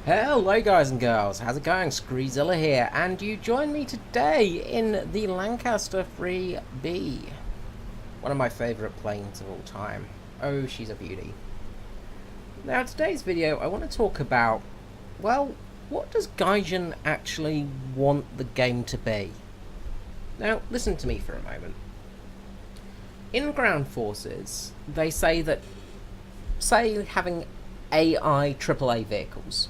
Hello guys and girls, how's it going? Screezilla here, and you join me today in the Lancaster 3B. One of my favourite planes of all time. Oh, she's a beauty. Now, in today's video, I want to talk about, well, what does Gaijin actually want the game to be? Now, listen to me for a moment. In ground forces, they say that, say, having AI AAA vehicles,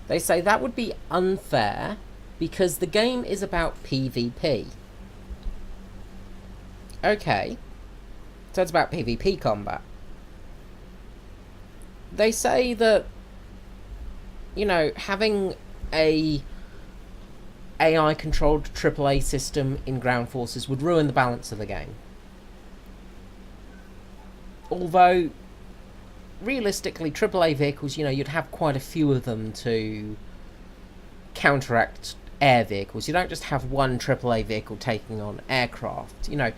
they say that would be unfair because the game is about PvP. Okay, so it's about PvP combat. They say that, you know, having a AI controlled AAA system in ground forces would ruin the balance of the game. Although, realistically, AAA vehicles, you know, you'd have quite a few of them to counteract air vehicles. You don't just have one AAA vehicle taking on aircraft, you know,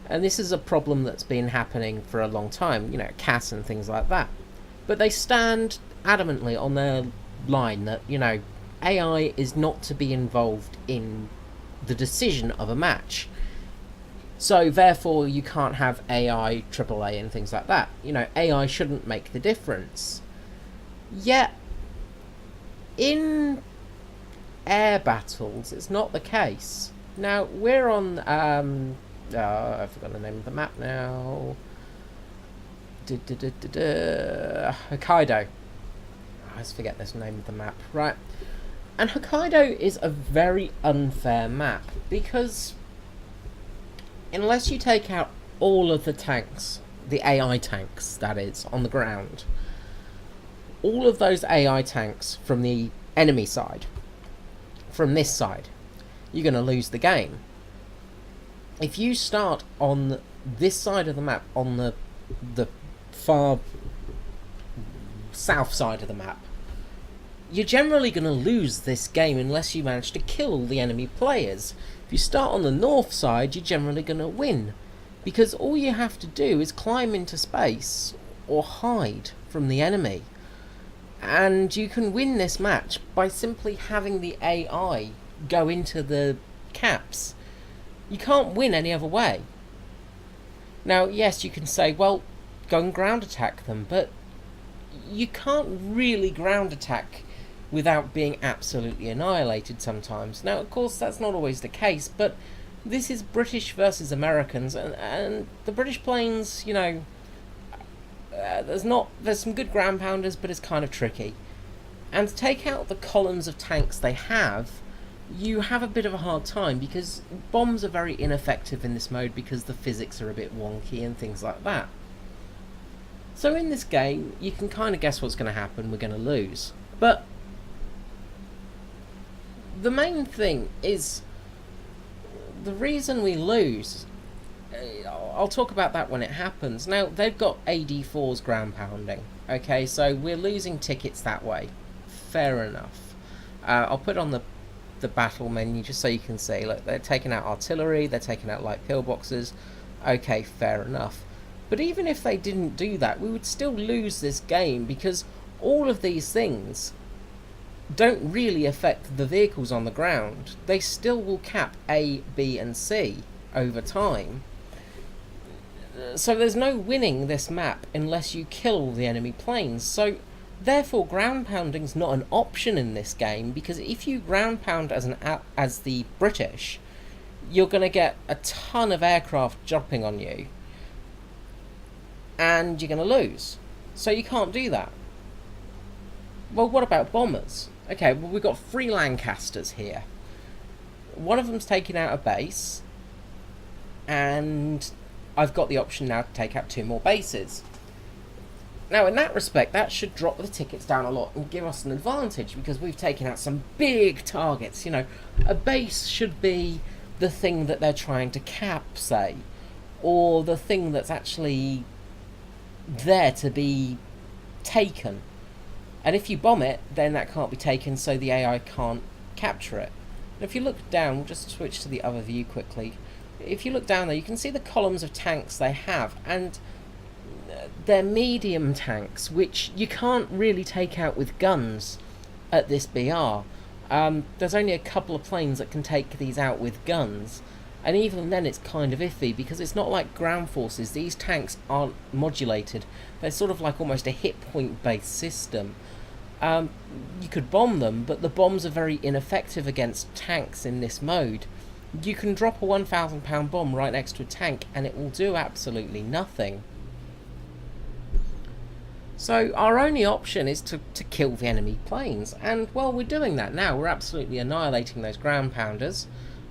and this is a problem that's been happening for a long time, you know, CAS and things like that. But they stand adamantly on their line that, you know, AI is not to be involved in the decision of a match. So, therefore, you can't have AI, AAA, and things like that. You know, AI shouldn't make the difference. Yet, in air battles, it's not the case. Now, we're on, I forgot the name of the map now. Hokkaido. I always forget this name of the map. Right. And Hokkaido is a very unfair map, because unless you take out all of the tanks, the AI tanks, that is, on the ground, all of those AI tanks from the enemy side, from this side, you're going to lose the game. If you start on this side of the map, on the far south side of the map, you're generally going to lose this game unless you manage to kill all the enemy players. If you start on the north side, you're generally going to win, because all you have to do is climb into space or hide from the enemy, and you can win this match by simply having the AI go into the caps. You can't win any other way. Now, yes, you can say, well, go and ground attack them, but you can't really ground attack without being absolutely annihilated sometimes. Now, of course, that's not always the case, but this is British versus Americans, and the British planes, you know, there's some good ground pounders, but it's kind of tricky. And to take out the columns of tanks they have, you have a bit of a hard time, because bombs are very ineffective in this mode because the physics are a bit wonky and things like that. So in this game, you can kind of guess what's going to happen. We're going to lose. But the main thing is, the reason we lose, I'll talk about that when it happens. Now, they've got AD4's ground pounding. Okay, so we're losing tickets that way. Fair enough. I'll put on the battle menu just so you can see. Look, they're taking out artillery, they're taking out light pillboxes. Okay, fair enough. But even if they didn't do that, we would still lose this game, because all of these things don't really affect the vehicles on the ground. They still will cap A, B, and C over time. So there's no winning this map unless you kill all the enemy planes. So therefore, ground pounding's not an option in this game, because if you ground pound as the British, you're going to get a ton of aircraft dropping on you, and you're going to lose. So you can't do that. Well, what about bombers? Okay, well, we've got 3 Lancasters here. One of them's taking out a base, and I've got the option now to take out 2 more bases. Now, in that respect, that should drop the tickets down a lot and give us an advantage, because we've taken out some big targets. You know, a base should be the thing that they're trying to cap, say, or the thing that's actually there to be taken. And if you bomb it, then that can't be taken, so the AI can't capture it. And if you look down, we'll just switch to the other view quickly. If you look down there, you can see the columns of tanks they have, and they're medium tanks, which you can't really take out with guns. at this BR. There's only a couple of planes that can take these out with guns, and even then it's kind of iffy because it's not like ground forces. These tanks aren't modulated. They're sort of like almost a hit point based system. You could bomb them, but the bombs are very ineffective against tanks in this mode. You can drop a 1,000 pound bomb right next to a tank and it will do absolutely nothing. So our only option is to kill the enemy planes, and well, we're doing that now. We're absolutely annihilating those ground pounders.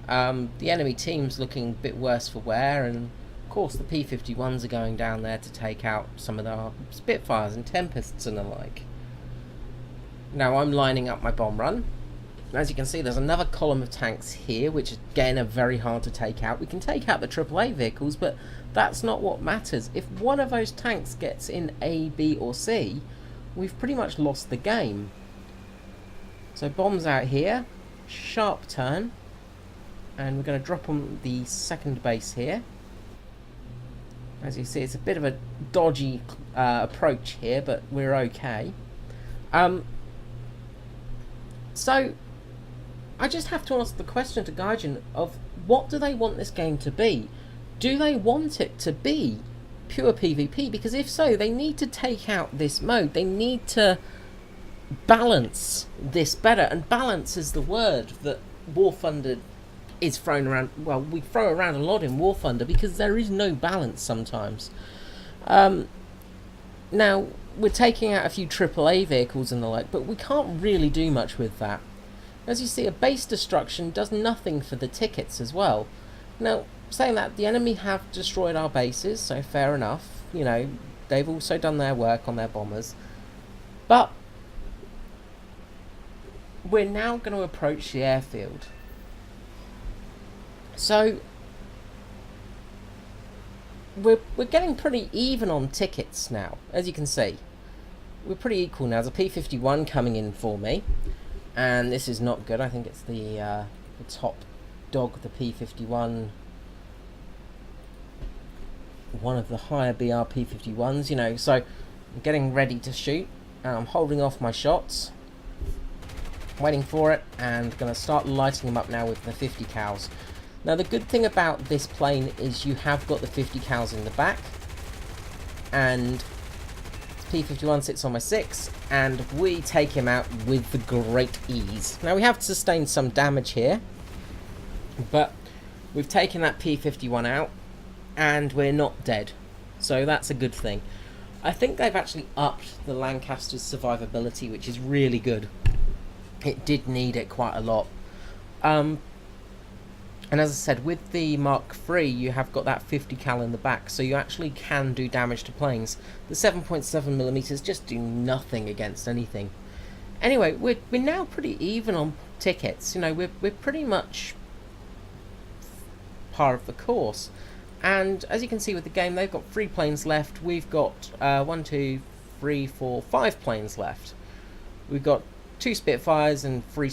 The enemy team's looking a bit worse for wear, and of course the P-51s are going down there to take out some of our Spitfires and Tempests and the like. Now I'm lining up my bomb run. As you can see, there's another column of tanks here, which again are very hard to take out. We can take out the AAA vehicles, but that's not what matters. If one of those tanks gets in A, B or C, we've pretty much lost the game. So bombs out here, sharp turn, and we're going to drop on the second base here. As you see, it's a bit of a dodgy approach here, but we're okay. So I just have to ask the question to Gaijin of what do they want this game to be? Do they want it to be pure PvP? Because if so, they need to take out this mode. They need to balance this better. And balance is the word that War Thunder is thrown around. Well, we throw around a lot in War Thunder because there is no balance sometimes. Now, we're taking out a few AAA vehicles and the like, but we can't really do much with that. As you see, a base destruction does nothing for the tickets as well. Now, saying that, the enemy have destroyed our bases, so fair enough. You know, they've also done their work on their bombers. But we're now going to approach the airfield. So we're getting pretty even on tickets now, as you can see. We're pretty equal now. There's a P-51 coming in for me. And this is not good. I think it's the top dog, the P-51. One of the higher BR P-51s, you know. So I'm getting ready to shoot. And I'm holding off my shots. Waiting for it. And going to start lighting them up now with the 50 cals. Now the good thing about this plane is you have got the 50 cals in the back. And P-51 sits on my 6, and we take him out with great ease. Now we have sustained some damage here, but we've taken that P-51 out, and we're not dead. So that's a good thing. I think they've actually upped the Lancaster's survivability, which is really good. It did need it quite a lot. And as I said, with the Mark III, you have got that 50 cal in the back, so you actually can do damage to planes. The 7.7mm just do nothing against anything. Anyway, we're now pretty even on tickets. You know, we're pretty much par of the course. And as you can see with the game, they've got 3 planes left. We've got 1, 2, 3, 4, 5 planes left. We've got 2 Spitfires and 3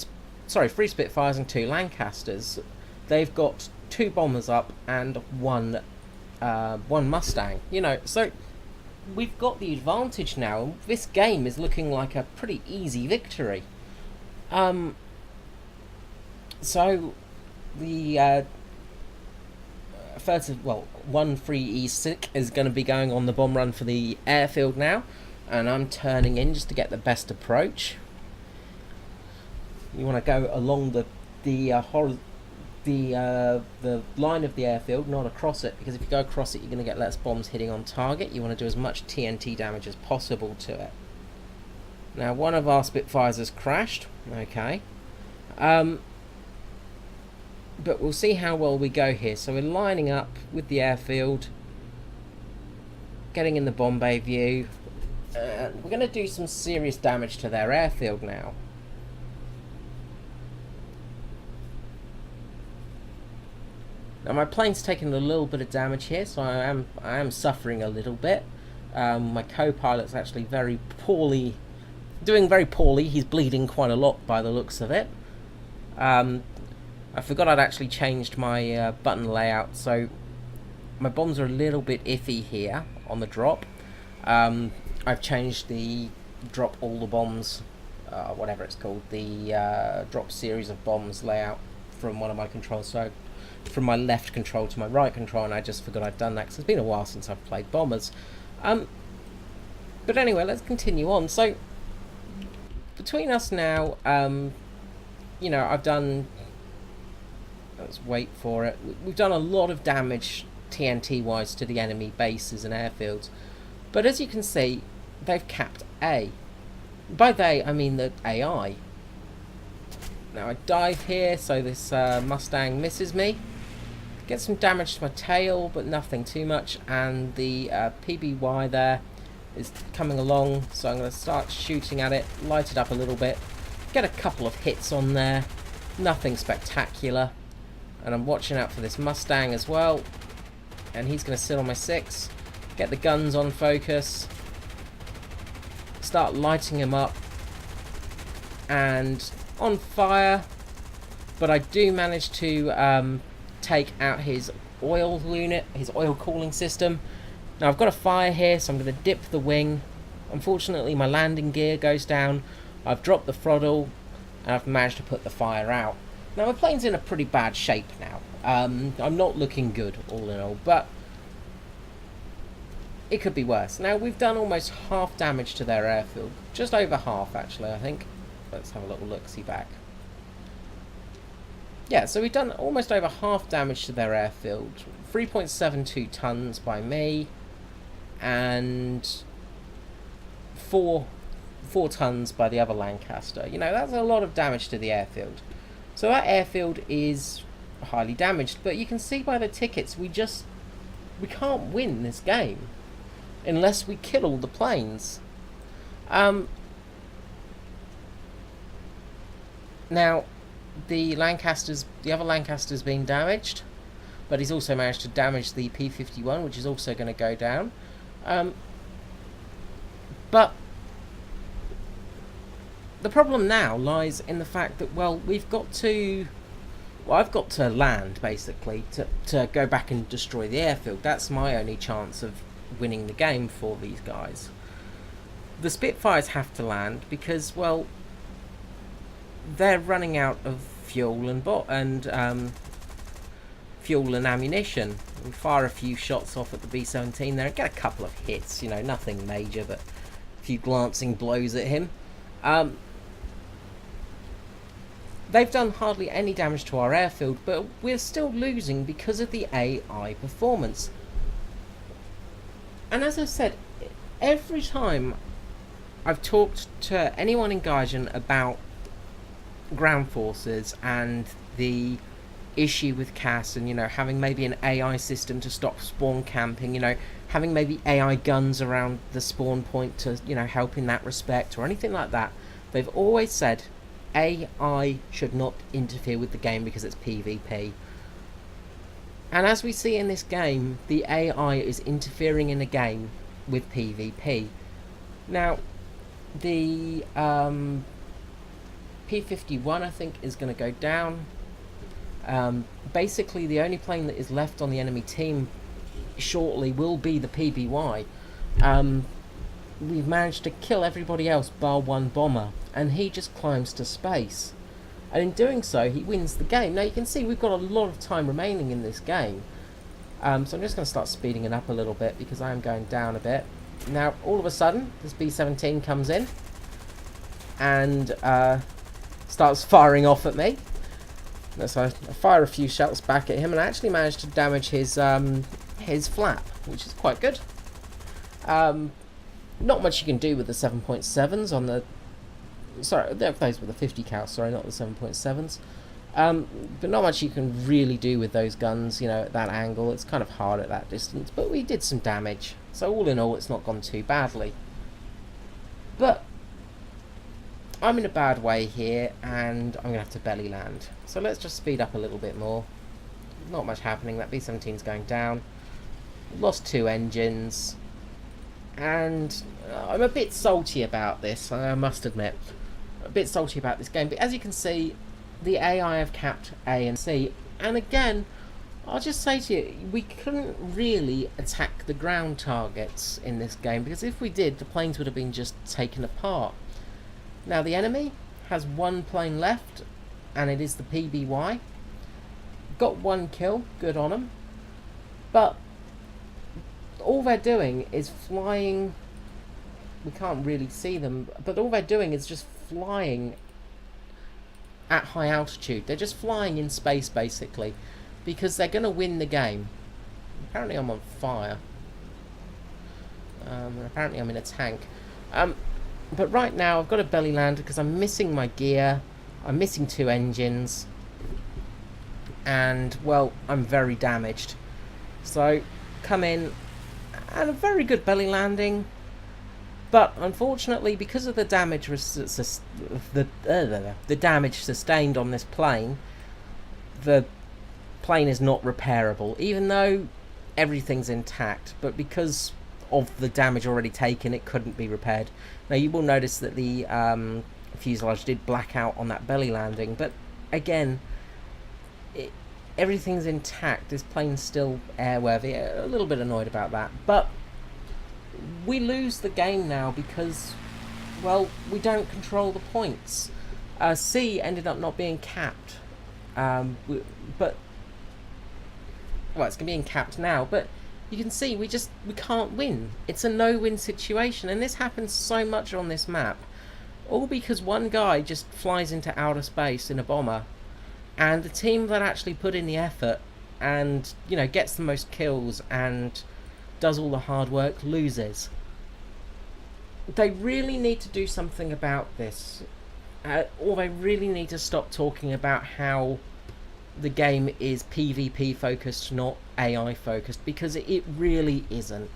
Spitfires and 2 Lancasters. They've got 2 bombers up and one Mustang. You know, so we've got the advantage now. This game is looking like a pretty easy victory. So the 1-3E6 is going to be going on the bomb run for the airfield now, and I'm turning in just to get the best approach. You want to go along the line of the airfield, not across it, because if you go across it, you're going to get less bombs hitting on target. You want to do as much TNT damage as possible to it. Now, one of our Spitfires has crashed. Okay. But we'll see how well we go here. So we're lining up with the airfield, getting in the bomb bay view. We're going to do some serious damage to their airfield now. Now my plane's taking a little bit of damage here, so I am suffering a little bit. My co-pilot's actually doing very poorly. He's bleeding quite a lot by the looks of it. I forgot I'd actually changed my button layout, so my bombs are a little bit iffy here on the drop. I've changed the drop all the bombs whatever it's called, the drop series of bombs layout from one of my controls. So from my left control to my right control, and I just forgot I'd done that because it's been a while since I've played bombers. But anyway, let's continue on. So between us now, you know, I've done. Let's wait for it. We've done a lot of damage TNT-wise to the enemy bases and airfields, but as you can see, they've capped A. By they, I mean the AI. Now I dive here, so this Mustang misses me. Get some damage to my tail, but nothing too much, and the PBY there is coming along, so I'm going to start shooting at it, light it up a little bit, get a couple of hits on there, nothing spectacular, and I'm watching out for this Mustang as well, and he's going to sit on my 6, get the guns on focus, start lighting him up, and on fire, but I do manage to take out his oil unit, his oil cooling system. Now I've got a fire here, so I'm going to dip the wing. Unfortunately my landing gear goes down, I've dropped the throttle, and I've managed to put the fire out. Now my plane's in a pretty bad shape now. I'm not looking good all in all, but it could be worse. Now we've done almost half damage to their airfield, just over half actually I think. Let's have a little look-see back. Yeah, so we've done almost over half damage to their airfield. 3.72 tons by me, and 4 tons by the other Lancaster. You know, that's a lot of damage to the airfield. So that airfield is highly damaged, but you can see by the tickets we can't win this game unless we kill all the planes. Now the other Lancaster's been damaged, but he's also managed to damage the P-51, which is also going to go down. But the problem now lies in the fact that, well, I've got to land, basically, to go back and destroy the airfield. That's my only chance of winning the game for these guys. The Spitfires have to land because, well, they're running out of fuel and fuel and ammunition. We fire a few shots off at the B-17 there and get a couple of hits, you know, nothing major, but a few glancing blows at him. They've done hardly any damage to our airfield, but we're still losing because of the AI performance. And as I said, every time I've talked to anyone in Gaijin about ground forces and the issue with CAS, and, you know, having maybe an AI system to stop spawn camping, you know, having maybe AI guns around the spawn point to, you know, help in that respect or anything like that, they've always said AI should not interfere with the game because it's PvP. And as we see in this game, the AI is interfering in a game with PvP. Now, the P-51, I think, is going to go down. Basically, the only plane that is left on the enemy team shortly will be the PBY. We've managed to kill everybody else bar one bomber, and he just climbs to space. And in doing so, he wins the game. Now, you can see we've got a lot of time remaining in this game. So I'm just going to start speeding it up a little bit because I am going down a bit. Now, all of a sudden, this B-17 comes in and starts firing off at me. So I fire a few shots back at him, and I actually managed to damage his flap, which is quite good. Not much you can do with the 7.7s on the... Sorry, those were the 50 cal, sorry, not the 7.7s. But not much you can really do with those guns, you know, at that angle. It's kind of hard at that distance, but we did some damage. So all in all, it's not gone too badly. But I'm in a bad way here, and I'm going to have to belly land. So let's just speed up a little bit more. Not much happening. That B-17's going down. Lost 2 engines. And I'm a bit salty about this, I must admit. A bit salty about this game. But as you can see, the AI have capped A and C. And again, I'll just say to you, we couldn't really attack the ground targets in this game, because if we did, the planes would have been just taken apart. Now the enemy has one plane left, and it is the PBY. Got one kill, good on them. But all they're doing is flying. We can't really see them, but all they're doing is just flying at high altitude. They're just flying in space, basically, because they're going to win the game. Apparently I'm on fire. Apparently I'm in a tank. But right now I've got a belly land because I'm missing my gear. I'm missing 2 engines. And, well, I'm very damaged. So, come in, and a very good belly landing. But, unfortunately, because of the damage the damage sustained on this plane, the plane is not repairable, even though everything's intact. But because of the damage already taken, it couldn't be repaired. Now, you will notice that the fuselage did black out on that belly landing, but again, everything's intact. This plane's still airworthy. A little bit annoyed about that, but we lose the game now because, well, we don't control the points. C ended up not being capped, but, well, it's being capped now, but you can see we can't win. It's a no-win situation, and this happens so much on this map, all because one guy just flies into outer space in a bomber, and the team that actually put in the effort and, you know, gets the most kills and does all the hard work loses. They really need to do something about this, or they really need to stop talking about how the game is PvP focused, not AI focused, because it really isn't.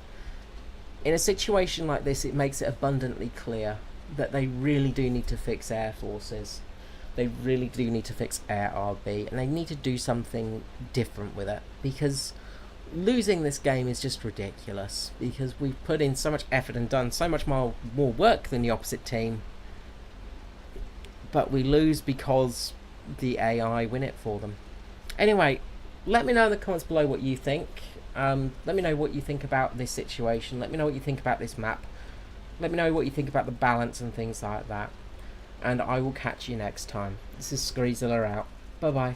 In a situation like this, it makes it abundantly clear that they really do need to fix air forces. They really do need to fix air RB, and they need to do something different with it, because losing this game is just ridiculous, because we've put in so much effort and done so much more work than the opposite team, but we lose because the AI win it for them. Anyway, let me know in the comments below what you think. Let me know what you think about this situation. Let me know what you think about this map. Let me know what you think about the balance and things like that. And I will catch you next time. This is Screezilla out. Bye bye.